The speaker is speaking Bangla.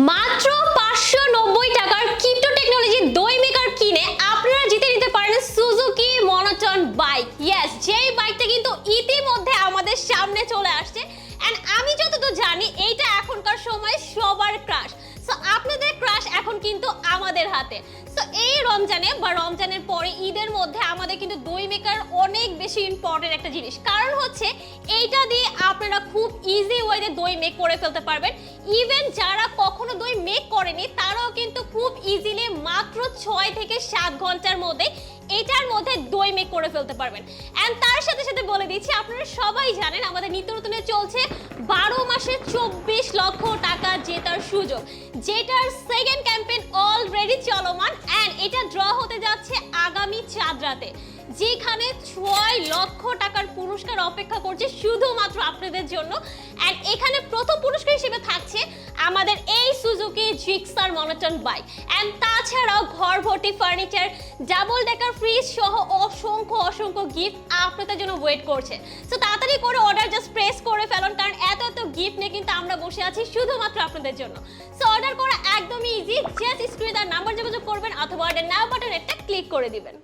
মাত্র 590 টাকার ক্রিপ্টো টেকনোলজি দই মেকার কিনে আপনারা জিতে নিতে পারেন সুজুকি মনোটন বাইক। ইয়েস, যেই বাইকটা কিন্তু ইতিমধ্যে আমাদের সামনে চলে আসছে এন্ড আমি যতদূর জানি এইটা এখনকার সময় সবার ক্রাশ। সো আপনাদের ক্রাশ এখন কিন্তু আমাদের হাতে। সো এই রমজানে বা রমজানের পরে ঈদের মধ্যে আমাদের কিন্তু দই মেকার অনেক বেশি ইম্পর্টেন্ট একটা জিনিস, কারণ হচ্ছে এইটা দিয়ে আপনারা খুব ইজি ওয়েতে দই মেক করে ফেলতে পারবেন। ইভেন যারা কখনো দই মেক করেনি তারাও কিন্তু খুব ইজিলি মাত্র 6 থেকে 7 ঘন্টার মধ্যে এটার মধ্যে দই মেক করে ফেলতে পারবেন। এন্ড তার সাথে সাথে বলে দিচ্ছি, আপনারা সবাই জানেন আমাদের নিত্য নতুনে চলছে 12 মাসে 24 লক্ষ টাকা জেতার সুযোগ, যেটার সেকেন্ড ক্যাম্পেইন অলরেডি চলমান এন্ড এটা ড্র হতে যাচ্ছে আগামী চাঁদ রাতে, যেখানে 6 লক্ষ টাকার পুরস্কার অপেক্ষা করছে শুধুমাত্র আপনাদের জন্য। এন্ড এখানে প্রথম পুরস্কার হিসেবে থাকছে আমাদের এই Suzuki Gixxer monotone bike and তাছাড়াও ঘর ভর্তি ফার্নিচার, ডাবল ডেকার ফ্রিজ সহ অসংখ্য গিফট আপনাদের জন্য ওয়েট করছে। সো তাড়াতাড়ি করে অর্ডার জাস্ট প্রেস করে ফেলুন, কারণ এত গিফট নিয়ে কিন্তু আমরা বসে আছি শুধুমাত্র আপনাদের জন্য। সো অর্ডার করা একদমই ইজি, জাস্ট স্ক্রিনে তার নাম্বার যোগাযোগ করবেন অথবা অর্ডার নাও বাটন একটা ক্লিক করে দিবেন।